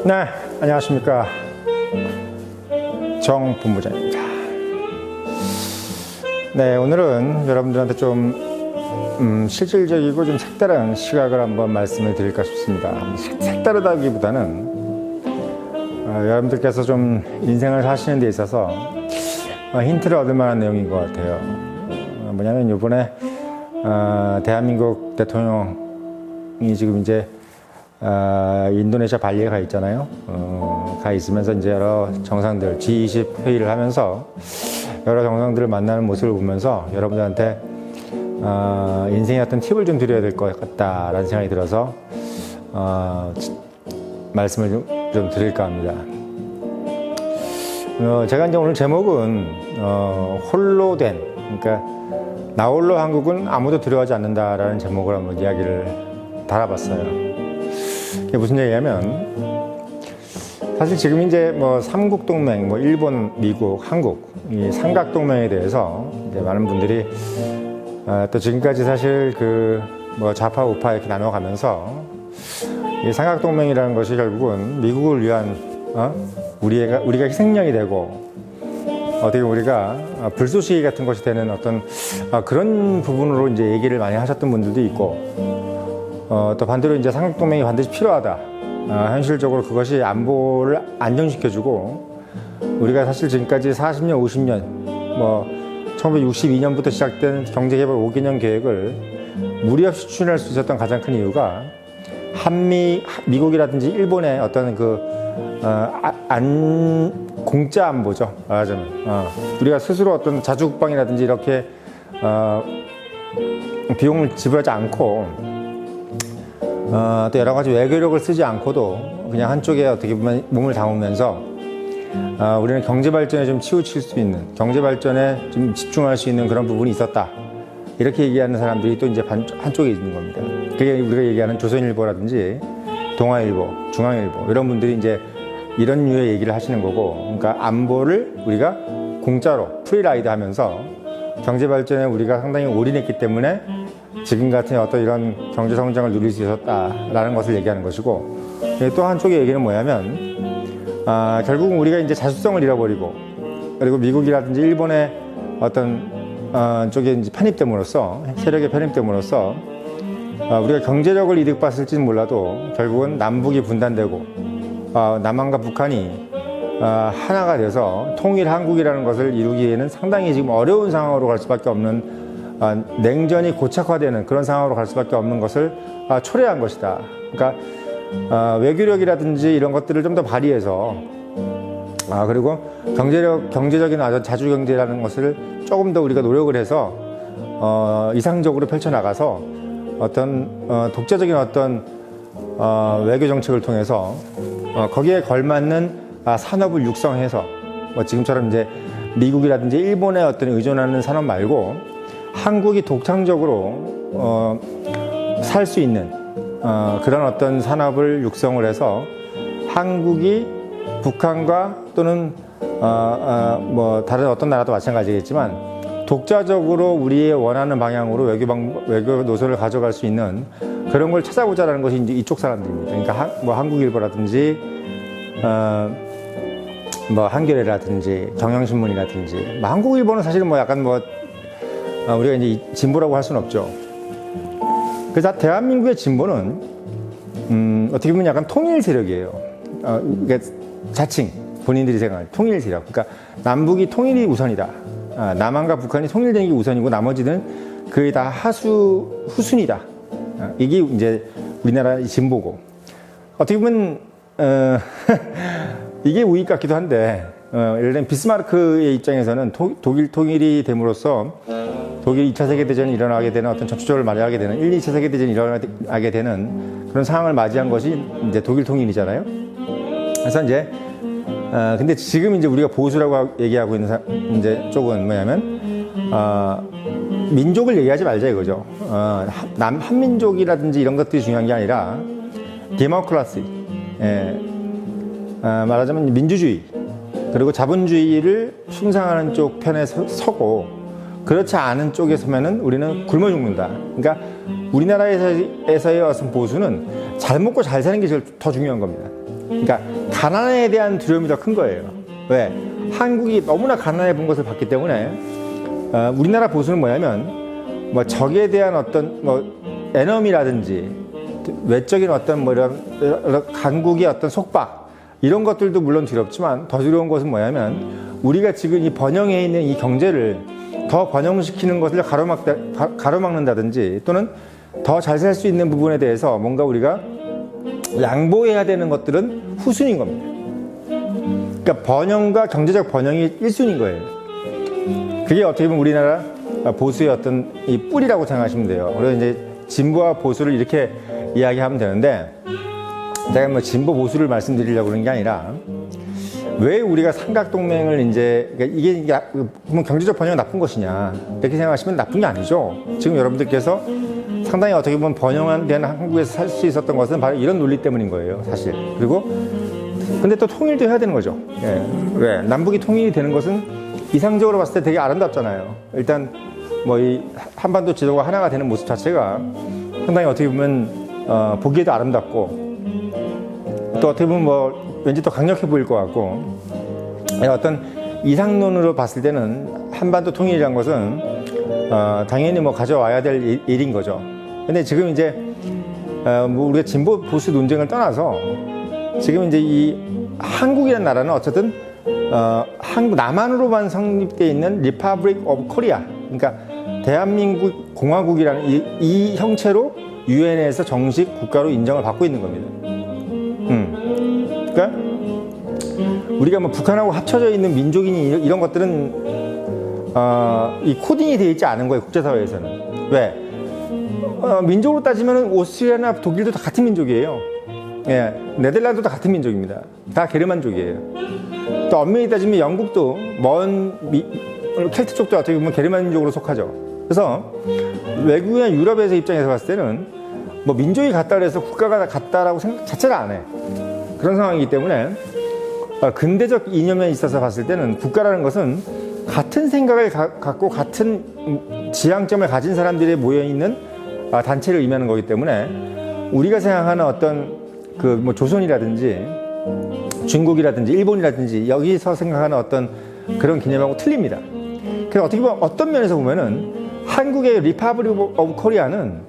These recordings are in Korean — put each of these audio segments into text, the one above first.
네, 안녕하십니까. 정 본부장입니다. 네, 오늘은 여러분들한테 좀 실질적이고 좀 색다른 시각을 한번 말씀을 드릴까 싶습니다. 색다르다기보다는 여러분들께서 좀 인생을 사시는 데 있어서 힌트를 얻을 만한 내용인 것 같아요. 뭐냐면 이번에 대한민국 대통령이 지금 이제 인도네시아 발리에 가 있잖아요. 가 있으면서 이제 여러 정상들 G20 회의를 하면서 여러 정상들을 만나는 모습을 보면서 여러분들한테 인생의 어떤 팁을 좀 드려야 될 것 같다라는 생각이 들어서 말씀을 좀 드릴까 합니다. 제가 이제 오늘 제목은 홀로 된, 그러니까 나홀로 한국은 아무도 두려워하지 않는다라는 제목을 한번 이야기를 달아봤어요. 이게 무슨 얘기냐면, 사실 지금 이제 뭐 삼국동맹, 뭐 일본, 미국, 한국 이 삼각동맹에 대해서 이제 많은 분들이 또 지금까지 사실 그 뭐 좌파 우파 이렇게 나눠가면서 이 삼각동맹이라는 것이 결국은 미국을 위한 우리가 희생양이 되고 어떻게 우리가 불쏘시개 같은 것이 되는 어떤 그런 부분으로 이제 얘기를 많이 하셨던 분들도 있고, 또 반대로 이제 삼각동맹이 반드시 필요하다. 현실적으로 그것이 안보를 안정시켜주고, 우리가 사실 지금까지 40년, 50년, 뭐 1962년부터 시작된 경제개발 5개년 계획을 무리 없이 추진할 수 있었던 가장 큰 이유가 미국이라든지 일본의 어떤 공짜 안보죠. 말하자면 우리가 스스로 어떤 자주국방이라든지 이렇게 비용을 지불하지 않고 또 여러 가지 외교력을 쓰지 않고도 그냥 한쪽에 어떻게 보면 몸을 담으면서 우리는 경제 발전에 좀 치우칠 수 있는, 경제 발전에 좀 집중할 수 있는 그런 부분이 있었다. 이렇게 얘기하는 사람들이 또 이제 한쪽에 있는 겁니다. 그게 우리가 얘기하는 조선일보라든지 동아일보, 중앙일보 이런 분들이 이제 이런 류의 얘기를 하시는 거고, 그러니까 안보를 우리가 공짜로 프리라이드 하면서 경제 발전에 우리가 상당히 올인했기 때문에 지금 같은 어떤 이런 경제 성장을 누릴 수 있었다라는 것을 얘기하는 것이고, 또 한쪽의 얘기는 뭐냐면 결국은 우리가 이제 자주성을 잃어버리고, 그리고 미국이라든지 일본의 어떤 쪽에 이제 편입됨으로써, 세력에 편입됨으로써 우리가 경제력을 이득봤을지는 몰라도 결국은 남북이 분단되고 남한과 북한이 하나가 돼서 통일 한국이라는 것을 이루기에는 상당히 지금 어려운 상황으로 갈 수밖에 없는, 냉전이 고착화되는 그런 상황으로 갈 수밖에 없는 것을 초래한 것이다. 그러니까 외교력이라든지 이런 것들을 좀 더 발휘해서 그리고 경제적인 자주경제라는 것을 조금 더 우리가 노력을 해서 이상적으로 펼쳐나가서 어떤 독자적인 어떤 외교 정책을 통해서 거기에 걸맞는 산업을 육성해서 뭐 지금처럼 이제 미국이라든지 일본에 어떤 의존하는 산업 말고 한국이 독창적으로 살 수 있는 그런 어떤 산업을 육성을 해서 한국이 북한과 또는 뭐 다른 어떤 나라도 마찬가지겠지만 독자적으로 우리의 원하는 방향으로 외교 노선을 가져갈 수 있는 그런 걸 찾아보자라는 것이 이제 이쪽 사람들입니다. 그러니까 뭐 한국일보라든지 뭐 한겨레라든지 경향신문이라든지, 뭐 한국일보는 사실은 뭐 약간 뭐 우리가 이제 진보라고 할 수는 없죠. 그래서 대한민국의 진보는 어떻게 보면 약간 통일 세력이에요. 그러니까 자칭 본인들이 생각하는 통일 세력. 그러니까 남북이 통일이 우선이다. 남한과 북한이 통일되는 게 우선이고 나머지는 그게 다 후순이다. 이게 이제 우리나라의 진보고, 어떻게 보면 이게 우익 같기도 한데, 예를 들면 비스마르크의 입장에서는 독일 통일이 됨으로써 독일 2차 세계대전이 일어나게 되는 어떤 전초적을 맞이하게 되는 1, 2차 세계대전이 일어나게 되는 그런 상황을 맞이한 것이 이제 독일 통일이잖아요. 그래서 이제 근데 지금 이제 우리가 보수라고 얘기하고 있는 이제 쪽은 뭐냐면 민족을 얘기하지 말자 이거죠. 한민족이라든지 이런 것들이 중요한 게 아니라 데모크라시, 말하자면 민주주의 그리고 자본주의를 숭상하는 쪽 편에 서고, 그렇지 않은 쪽에 서면은 우리는 굶어 죽는다. 그러니까 우리나라에서의 어떤 보수는 잘 먹고 잘 사는 게 제일 더 중요한 겁니다. 그러니까 가난에 대한 두려움이 더 큰 거예요. 왜? 한국이 너무나 가난해 본 것을 봤기 때문에 우리나라 보수는 뭐냐면 뭐 적에 대한 어떤 뭐 에너미라든지 외적인 어떤 뭐 이런 강국의 어떤 속박 이런 것들도 물론 두렵지만 더 두려운 것은 뭐냐면 우리가 지금 이 번영해 있는 이 경제를 더 번영시키는 것을 가로막는다든지 또는 더 잘 살 수 있는 부분에 대해서 뭔가 우리가 양보해야 되는 것들은 후순위인 겁니다. 그러니까 번영과 경제적 번영이 1순위인 거예요. 그게 어떻게 보면 우리나라 보수의 어떤 이 뿌리라고 생각하시면 돼요. 그래서 이제 진보와 보수를 이렇게 이야기하면 되는데 제가 뭐 진보 보수를 말씀드리려고 그런 게 아니라 왜 우리가 삼각동맹을 이제 그러니까 이게 경제적 번영이 나쁜 것이냐 이렇게 생각하시면 나쁜 게 아니죠. 지금 여러분들께서 상당히 어떻게 보면 번영된 한국에서 살 수 있었던 것은 바로 이런 논리 때문인 거예요, 사실. 그리고 근데 또 통일도 해야 되는 거죠. 예. 왜? 남북이 통일이 되는 것은 이상적으로 봤을 때 되게 아름답잖아요. 일단 뭐 이 한반도 지도가 하나가 되는 모습 자체가 상당히 어떻게 보면 보기에도 아름답고 또 어떻게 보면 뭐 왠지 더 강력해 보일 것 같고 어떤 이상론으로 봤을 때는 한반도 통일이란 것은 당연히 뭐 가져와야 될 일인 거죠. 근데 지금 이제 뭐 우리가 진보 보수 논쟁을 떠나서 지금 이제 이 한국이라는 나라는 어쨌든 한국 남한으로만 성립되어 있는 리퍼블릭 오브 코리아, 그러니까 대한민국 공화국이라는 이 형체로 유엔에서 정식 국가로 인정을 받고 있는 겁니다. 그러니까 우리가 뭐 북한하고 합쳐져 있는 민족이니 이런 것들은 이 코딩이 되어 있지 않은 거예요, 국제사회에서는. 왜? 민족으로 따지면 오스트리아나 독일도 다 같은 민족이에요. 예, 네덜란드도 같은 민족입니다. 다 게르만족이에요. 또 엄밀히 따지면 영국도 켈트 쪽도 어떻게 보면 게르만족으로 속하죠. 그래서 외국이나 유럽에서 입장에서 봤을 때는 뭐 민족이 같다 그래서 국가가 같다라고 생각 자체를 안 해. 그런 상황이기 때문에 근대적 이념에 있어서 봤을 때는 국가라는 것은 같은 생각을 갖고 같은 지향점을 가진 사람들이 모여있는 단체를 의미하는 거기 때문에 우리가 생각하는 어떤 그 뭐 조선이라든지 중국이라든지 일본이라든지 여기서 생각하는 어떤 그런 개념하고 틀립니다. 그래서 어떻게 보면 어떤 면에서 보면은 한국의 리퍼블릭 오브 코리아는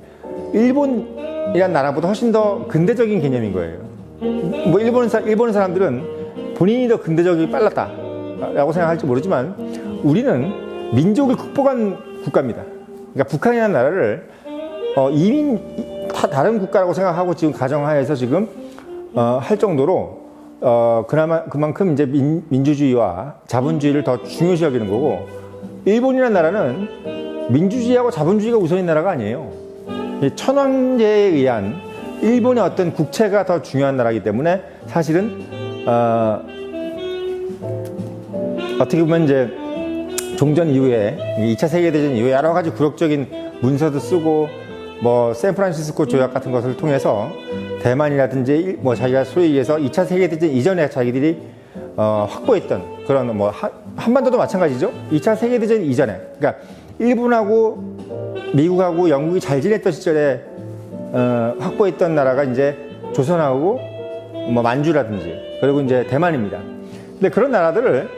일본이란 나라보다 훨씬 더 근대적인 개념인 거예요. 뭐 일본 사람들은 본인이 더 근대적이 빨랐다라고 생각할지 모르지만 우리는 민족을 극복한 국가입니다. 그러니까 북한이라는 나라를 이민 다른 국가라고 생각하고 지금 가정하에서 지금 할 정도로 그나마 그만큼 이제 민주주의와 자본주의를 더 중요시 여기는 거고 일본이라는 나라는 민주주의하고 자본주의가 우선인 나라가 아니에요. 천황제에 의한 일본의 어떤 국채가 더 중요한 나라이기 때문에 사실은 어떻게 보면 이제 종전 이후에 2차 세계대전 이후에 여러 가지 굴욕적인 문서도 쓰고 뭐 샌프란시스코 조약 같은 것을 통해서 대만이라든지 뭐 자기가 소위 얘기해서 2차 세계대전 이전에 자기들이 확보했던 그런 뭐 한반도도 마찬가지죠. 2차 세계대전 이전에 그러니까 일본하고 미국하고 영국이 잘 지냈던 시절에 확보했던 나라가 이제 조선하고 뭐 만주라든지 그리고 이제 대만입니다. 근데 그런 나라들을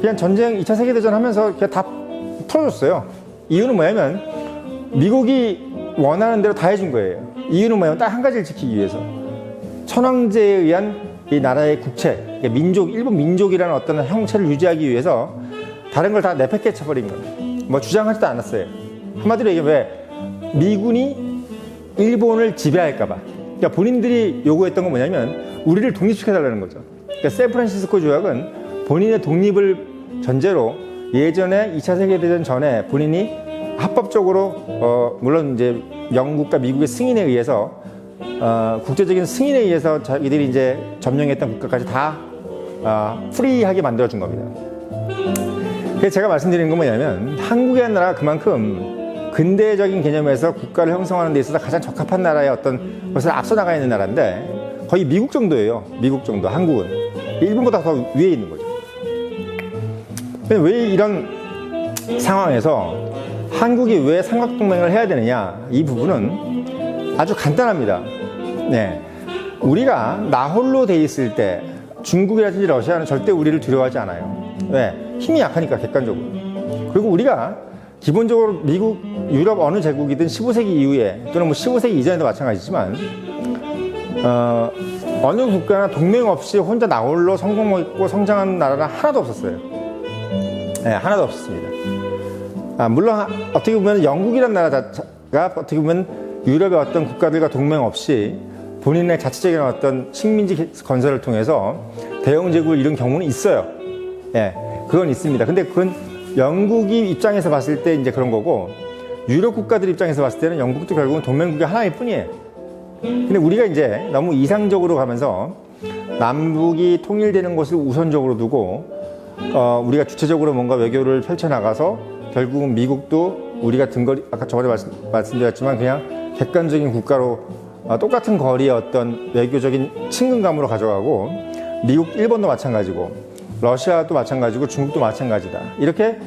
그냥 전쟁 2차 세계대전 하면서 그냥 다 풀어줬어요. 이유는 뭐냐면 미국이 원하는 대로 다 해준 거예요. 이유는 뭐냐면 딱 한 가지를 지키기 위해서 천황제에 의한 이 나라의 국채, 그러니까 민족, 일본 민족이라는 어떤 형체를 유지하기 위해서 다른 걸 다 내팽개 쳐버린 거예요. 뭐 주장하지도 않았어요. 한마디로 얘기하면 왜 미군이 일본을 지배할까봐. 그러니까 본인들이 요구했던 건 뭐냐면 우리를 독립시켜달라는 거죠. 그러니까 샌프란시스코 조약은 본인의 독립을 전제로 예전에 2차 세계대전 전에 본인이 합법적으로 물론 이제 영국과 미국의 승인에 의해서 국제적인 승인에 의해서 자기들이 이제 점령했던 국가까지 다 프리하게 만들어준 겁니다. 그래서 제가 말씀드리는 건 뭐냐면 한국이라는 나라가 그만큼 근대적인 개념에서 국가를 형성하는 데 있어서 가장 적합한 나라의 어떤 것을 앞서 나가 있는 나라인데 거의 미국 정도예요. 미국 정도. 한국은 일본보다 더 위에 있는 거죠. 왜 이런 상황에서 한국이 왜 삼각동맹을 해야 되느냐, 이 부분은 아주 간단합니다. 네. 우리가 나 홀로 돼 있을 때 중국이라든지 러시아는 절대 우리를 두려워하지 않아요. 왜? 힘이 약하니까, 객관적으로. 그리고 우리가 기본적으로 미국, 유럽 어느 제국이든 15세기 이후에 또는 뭐 15세기 이전에도 마찬가지지만 어느 국가나 동맹 없이 혼자 나 홀로 성공했고 성장한 나라는 하나도 없었어요. 네, 하나도 없었습니다. 물론 어떻게 보면 영국이라는 나라가 어떻게 보면 유럽의 어떤 국가들과 동맹 없이 본인의 자체적인 어떤 식민지 건설을 통해서 대영 제국을 이룬 경우는 있어요. 예, 그건 있습니다. 근데 그건 영국이 입장에서 봤을 때 이제 그런 거고, 유럽 국가들 입장에서 봤을 때는 영국도 결국은 동맹국이 하나일 뿐이에요. 근데 우리가 이제 너무 이상적으로 가면서 남북이 통일되는 것을 우선적으로 두고 우리가 주체적으로 뭔가 외교를 펼쳐나가서 결국은 미국도 우리가 등거리, 아까 저번에 말씀드렸지만 그냥 객관적인 국가로 똑같은 거리의 어떤 외교적인 친근감으로 가져가고, 미국, 일본도 마찬가지고 러시아도 마찬가지고 중국도 마찬가지다. 이렇게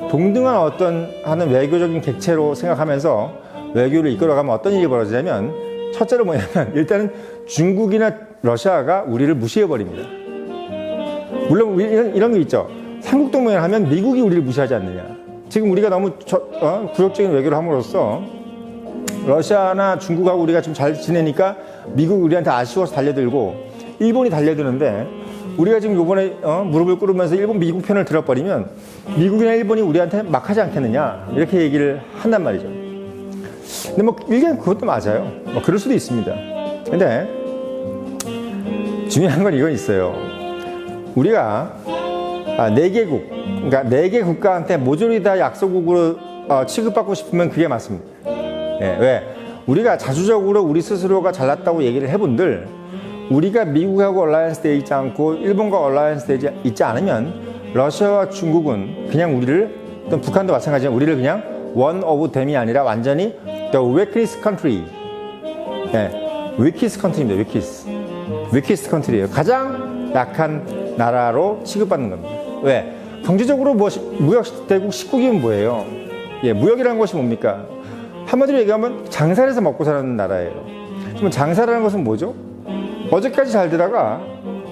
동등한 어떤 하는 외교적인 객체로 생각하면서 외교를 이끌어가면 어떤 일이 벌어지냐면, 첫째로 뭐냐면 일단은 중국이나 러시아가 우리를 무시해버립니다. 물론 우리 이런 게 있죠. 삼국동맹을 하면 미국이 우리를 무시하지 않느냐. 지금 우리가 너무 구역적인 외교를 함으로써 러시아나 중국하고 우리가 좀 잘 지내니까 미국이 우리한테 아쉬워서 달려들고 일본이 달려드는데, 우리가 지금 요번에 무릎을 꿇으면서 일본 미국 편을 들어버리면 미국이나 일본이 우리한테 막 하지 않겠느냐, 이렇게 얘기를 한단 말이죠. 근데 뭐 일견 그것도 맞아요. 뭐 그럴 수도 있습니다. 근데 중요한 건 이건 있어요. 우리가 4개국, 그러니까 4개 국가한테 모조리 다 약소국으로 취급받고 싶으면 그게 맞습니다. 예, 왜? 우리가 자주적으로 우리 스스로가 잘났다고 얘기를 해본들, 우리가 미국하고 얼라이언스 되어 있지 않고 일본과 얼라이언스 되어 있지 않으면 러시아와 중국은 그냥 우리를, 또 북한도 마찬가지지만 우리를 그냥 one of them이 아니라 완전히 the weakest country, weakest country입니다. weakest country예요. 가장 약한 나라로 취급받는 겁니다. 왜? 경제적으로 뭐 무역대국 19기면 뭐예요? 예, 무역이라는 것이 뭡니까? 한마디로 얘기하면 장사를 해서 먹고 사는 나라예요. 그럼 장사라는 것은 뭐죠? 어제까지 잘 되다가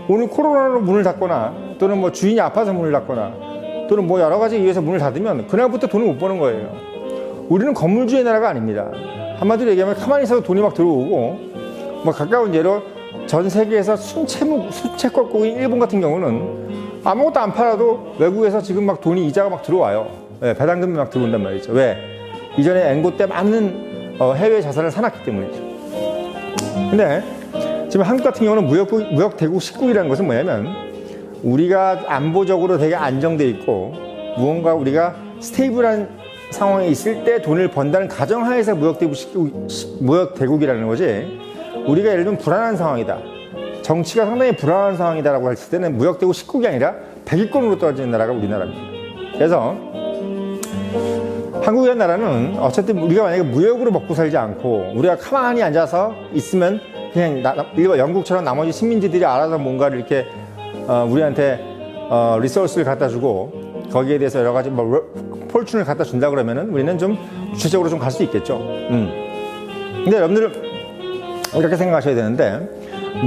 오늘 코로나로 문을 닫거나, 또는 뭐 주인이 아파서 문을 닫거나, 또는 뭐 여러 가지 이유에서 문을 닫으면 그날부터 돈을 못 버는 거예요. 우리는 건물주의 나라가 아닙니다. 한마디로 얘기하면 가만히 있어도 돈이 막 들어오고, 뭐 가까운 예로 전 세계에서 수채권국인 일본 같은 경우는 아무것도 안 팔아도 외국에서 지금 막 돈이, 이자가 막 들어와요. 네, 배당금이 막 들어온단 말이죠. 왜? 이전에 앵고 때 많은 해외 자산을 사놨기 때문이죠. 근데 지금 한국 같은 경우는 무역 대국 19이라는 것은 뭐냐면, 우리가 안보적으로 되게 안정돼 있고 무언가 우리가 스테이블한 상황에 있을 때 돈을 번다는 가정하에서 무역 대국이라는 거지, 우리가 예를 들면 불안한 상황이다, 정치가 상당히 불안한 상황이다라고 했을 때는 무역 대국 19가 아니라 100위권으로 떨어지는 나라가 우리나라입니다. 그래서 한국이라는 나라는 어쨌든 우리가 만약에 무역으로 먹고 살지 않고 우리가 가만히 앉아서 있으면 그냥 영국처럼 나머지 식민지들이 알아서 뭔가를 이렇게 우리한테 리소스를 갖다 주고 거기에 대해서 여러 가지 폴춘을 갖다 준다 그러면은 우리는 좀 주체적으로 좀 갈 수 있겠죠. 근데 여러분들은 이렇게 생각하셔야 되는데,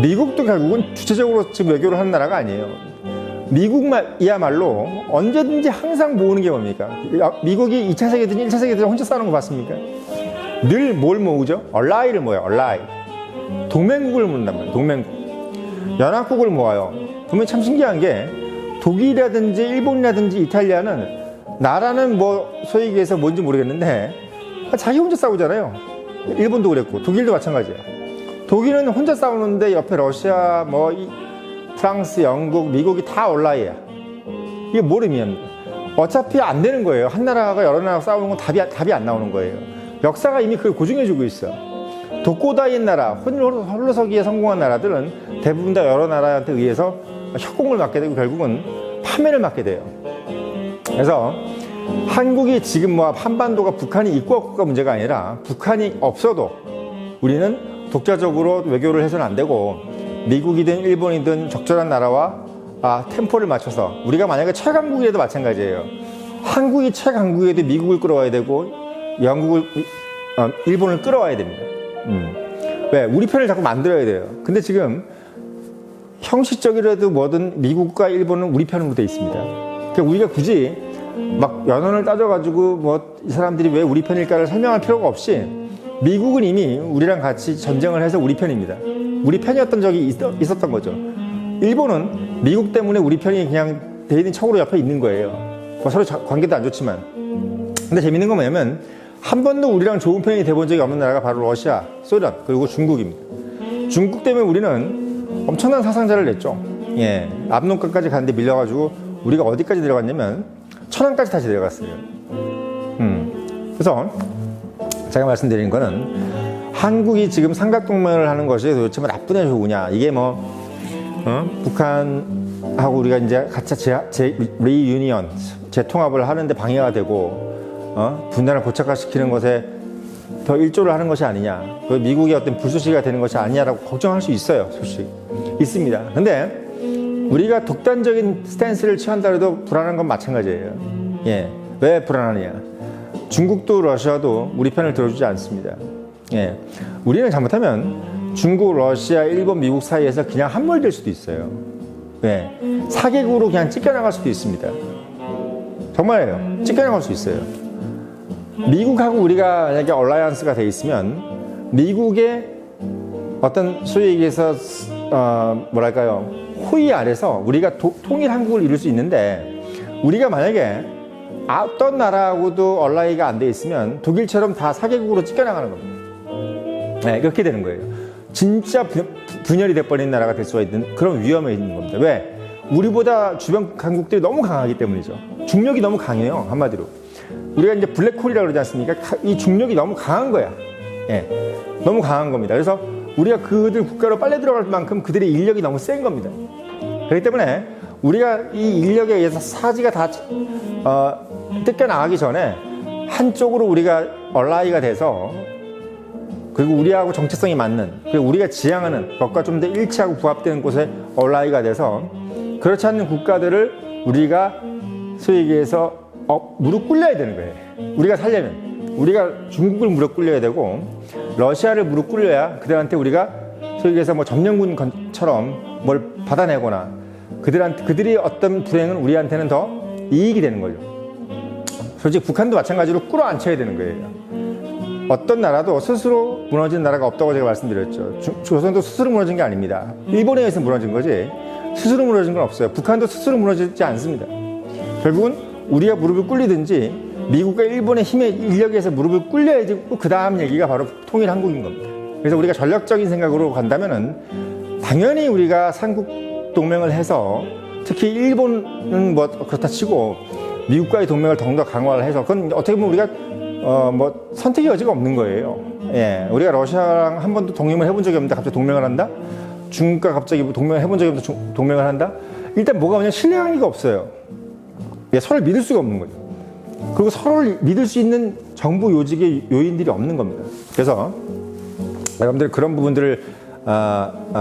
미국도 결국은 주체적으로 지금 외교를 하는 나라가 아니에요. 미국이야말로 언제든지 항상 모으는 게 뭡니까? 미국이 2차 세계대전, 1차 세계대전 혼자 싸우는 거 봤습니까? 늘 뭘 모으죠? 얼라이를 모여요. 얼라이. 동맹국을 모은단 말이에요. 동맹국. 연합국을 모아요. 보면 참 신기한 게, 독일이라든지 일본이라든지 이탈리아는 나라는 뭐 소위 얘기해서 뭔지 모르겠는데 자기 혼자 싸우잖아요. 일본도 그랬고 독일도 마찬가지야. 독일은 혼자 싸우는데 옆에 러시아, 뭐 프랑스, 영국, 미국이 다 얼라이야. 이게 뭘 의미합니까? 어차피 안 되는 거예요. 한 나라가 여러 나라가 싸우는 건 답이 안 나오는 거예요. 역사가 이미 그걸 고증해주고 있어. 독고다이인 나라, 홀로서기에 성공한 나라들은 대부분 다 여러 나라한테 의해서 협공을 맞게 되고 결국은 파멸을 맞게 돼요. 그래서 한국이 지금 뭐 한반도가 북한이 있고 없고가 문제가 아니라, 북한이 없어도 우리는 독자적으로 외교를 해서는 안 되고, 미국이든 일본이든 적절한 나라와 템포를 맞춰서, 우리가 만약에 최강국이라도 마찬가지예요. 한국이 최강국에도 미국을 끌어와야 되고 영국을 일본을 끌어와야 됩니다. 왜? 우리 편을 자꾸 만들어야 돼요. 근데 지금 형식적이라도 뭐든 미국과 일본은 우리 편으로 돼 있습니다. 그러니까 우리가 굳이 막 연원을 따져가지고 뭐 이 사람들이 왜 우리 편일까를 설명할 필요가 없이 미국은 이미 우리랑 같이 전쟁을 해서 우리 편입니다. 우리 편이었던 적이 있었던 거죠. 일본은 미국 때문에 우리 편이 그냥 대인 척으로 옆에 있는 거예요. 뭐 서로 관계도 안 좋지만. 근데 재밌는 건 뭐냐면 한 번도 우리랑 좋은 편이 돼본 적이 없는 나라가 바로 러시아, 소련, 그리고 중국입니다. 중국 때문에 우리는 엄청난 사상자를 냈죠. 예, 압록강까지 갔는데 밀려가지고 우리가 어디까지 내려갔냐면 천안까지 다시 내려갔어요. 그래서 제가 말씀드린 거는 한국이 지금 삼각동맹을 하는 것이 도대체 뭐 나쁘냐 좋으냐, 이게 뭐 북한하고 우리가 이제 같이 리유니언, 재통합을 하는데 방해가 되고 분단을 고착화시키는 것에 더 일조를 하는 것이 아니냐, 미국의 어떤 불쏘시개가 되는 것이 아니냐라고 걱정할 수 있어요. 솔직히 있습니다. 근데 우리가 독단적인 스탠스를 취한다 해도 불안한 건 마찬가지예요. 예, 왜 불안하냐? 중국도 러시아도 우리 편을 들어주지 않습니다. 예, 우리는 잘못하면 중국, 러시아, 일본, 미국 사이에서 그냥 함몰될 수도 있어요. 예, 사개국으로 그냥 찢겨나갈 수도 있습니다. 정말이에요. 찢겨나갈 수 있어요. 미국하고 우리가 만약에 얼라이언스가 돼 있으면 미국의 어떤 소위 얘기해서 뭐랄까요, 호의 아래서 우리가 통일 한국을 이룰 수 있는데, 우리가 만약에 어떤 나라하고도 얼라이가 안 돼 있으면 독일처럼 다 사개국으로 찢겨나가는 겁니다. 네, 그렇게 되는 거예요. 진짜 분열이 돼버린 나라가 될 수가 있는 그런 위험이 있는 겁니다. 왜? 우리보다 주변 강국들이 너무 강하기 때문이죠. 중력이 너무 강해요. 한마디로 우리가 이제 블랙홀이라고 그러지 않습니까? 이 중력이 너무 강한 거야. 예, 너무 강한 겁니다. 그래서 우리가 그들 국가로 빨려 들어갈 만큼 그들의 인력이 너무 센 겁니다. 그렇기 때문에 우리가 이 인력에 의해서 사지가 다 뜯겨나가기 전에 한쪽으로 우리가 얼라이가 돼서, 그리고 우리하고 정체성이 맞는, 그리고 우리가 지향하는 것과 좀 더 일치하고 부합되는 곳에 얼라이가 돼서, 그렇지 않는 국가들을 우리가 소위 얘기해서 무릎 꿇려야 되는 거예요. 우리가 살려면 우리가 중국을 무릎 꿇려야 되고 러시아를 무릎 꿇려야 그들한테 우리가 소위 얘기해서 뭐 점령군처럼 뭘 받아내거나 그들이 어떤 불행은 우리한테는 더 이익이 되는 거죠. 솔직히 북한도 마찬가지로 꿇어앉혀야 되는 거예요. 어떤 나라도 스스로 무너진 나라가 없다고 제가 말씀드렸죠. 조선도 스스로 무너진 게 아닙니다. 일본에 의해서 무너진 거지 스스로 무너진 건 없어요. 북한도 스스로 무너지지 않습니다. 결국은 우리가 무릎을 꿇리든지 미국과 일본의 힘의 인력에 의해서 무릎을 꿇려야지 그 다음 얘기가 바로 통일 한국인 겁니다. 그래서 우리가 전략적인 생각으로 간다면은 당연히 우리가 삼국 동맹을 해서, 특히 일본은 뭐 그렇다 치고 미국과의 동맹을 더욱더 강화를 해서, 그건 어떻게 보면 우리가 뭐 선택의 여지가 없는 거예요. 예, 우리가 러시아랑 한 번도 동맹을 해본 적이 없는데 갑자기 동맹을 한다? 중국과 갑자기 동맹을 해본 적이 없는데 동맹을 한다? 일단 뭐가 그냥 신뢰하기가 없어요. 예, 서로를 믿을 수가 없는 거죠. 그리고 서로를 믿을 수 있는 정부 요직의 요인들이 없는 겁니다. 그래서 여러분들 그런 부분들을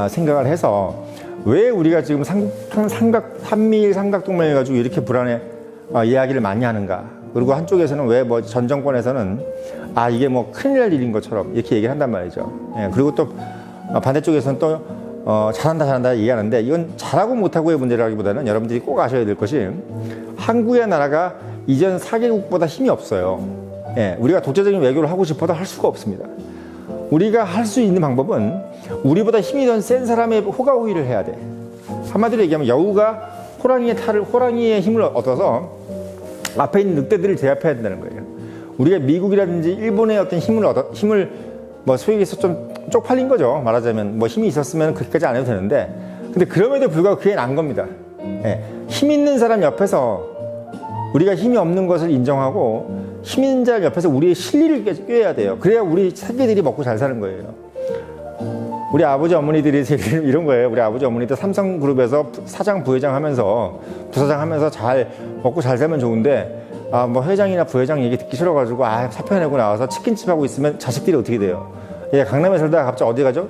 생각을 해서 왜 우리가 지금 한미일 삼각동맹 해가지고 이렇게 불안해 이야기를 많이 하는가. 그리고 한쪽에서는 왜 뭐 전 정권에서는 이게 뭐 큰일 날 일인 것처럼 이렇게 얘기를 한단 말이죠. 예, 그리고 또 반대쪽에서는 또 잘한다 얘기하는데, 이건 잘하고 못하고의 문제라기보다는 여러분들이 꼭 아셔야 될 것이, 한국의 나라가 이전 4개국보다 힘이 없어요. 예, 우리가 독재적인 외교를 하고 싶어도 할 수가 없습니다. 우리가 할 수 있는 방법은 우리보다 힘이 더 센 사람의 호가호위를 해야 돼. 한마디로 얘기하면 여우가 호랑이의 힘을 얻어서 앞에 있는 늑대들을 제압해야 된다는 거예요. 우리가 미국이라든지 일본의 어떤 힘을 뭐 소위 해서 좀 쪽팔린 거죠. 말하자면 뭐 힘이 있었으면 그렇게까지 안 해도 되는데, 근데 그럼에도 불구하고 그게 난 겁니다. 예, 힘 있는 사람 옆에서 우리가 힘이 없는 것을 인정하고 힘 있는 자 옆에서 우리의 실리를 꿰야 돼요. 그래야 우리 세계들이 먹고 잘 사는 거예요. 우리 아버지 어머니들이 이런 거예요. 우리 아버지 어머니들 삼성그룹에서 사장 부회장 하면서 부사장 하면서 잘 먹고 잘 살면 좋은데, 뭐 회장이나 부회장 얘기 듣기 싫어가지고 사표 내고 나와서 치킨집 하고 있으면 자식들이 어떻게 돼요? 예, 강남에 살다가 갑자기 어디 가죠?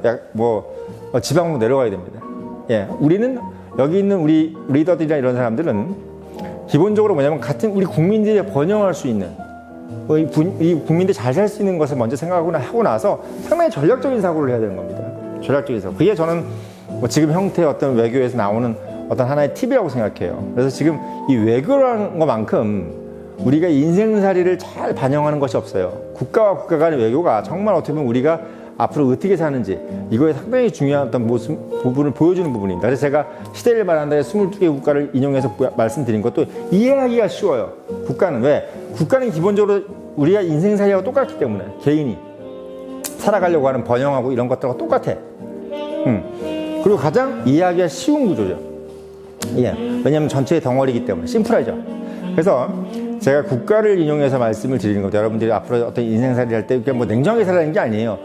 지방으로 내려가야 됩니다. 예, 우리는 여기 있는 우리 리더들이나 이런 사람들은 기본적으로 뭐냐면 같은 우리 국민들이 번영할 수 있는 이 국민들이 잘 살 수 있는 것을 먼저 하고 나서 상당히 전략적인 사고를 해야 되는 겁니다. 전략적인 사고. 그게 저는 뭐 지금 형태의 어떤 외교에서 나오는 어떤 하나의 팁이라고 생각해요. 그래서 지금 이 외교라는 것만큼 우리가 인생살이를 잘 반영하는 것이 없어요. 국가와 국가 간의 외교가 정말 어떻게 보면 우리가 앞으로 어떻게 사는지 이거에 상당히 중요한 어떤 부분을 보여주는 부분입니다. 그래서 제가 시대를 말한다에 22개 국가를 인용해서 말씀드린 것도 이해하기가 쉬워요. 국가는 왜? 국가는 기본적으로 우리가 인생살이하고 똑같기 때문에 개인이 살아가려고 하는 번영하고 이런 것들하고 똑같아. 그리고 가장 이해하기가 쉬운 구조죠. 예. 왜냐하면 전체의 덩어리이기 때문에 심플하죠. 그래서 제가 국가를 인용해서 말씀을 드리는 겁니다. 여러분들이 앞으로 어떤 인생살이를 할 때 그냥 뭐 냉정하게 살라는 게 아니에요.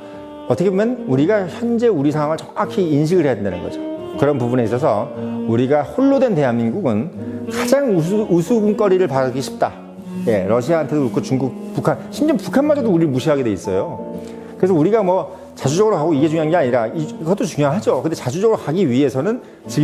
어떻게 보면 우리가 현재 우리 상황을 정확히 인식을 해야 된다는 거죠. 그런 부분에 있어서 우리가 홀로 된 대한민국은 가장 우스갯거리를 받기 쉽다. 예, 러시아한테도 그렇고 중국, 북한, 심지어 북한마저도 우리를 무시하게 돼 있어요. 그래서 우리가 뭐 자주적으로 하고 이게 중요한 게 아니라 이것도 중요하죠. 근데 자주적으로 하기 위해서는 지금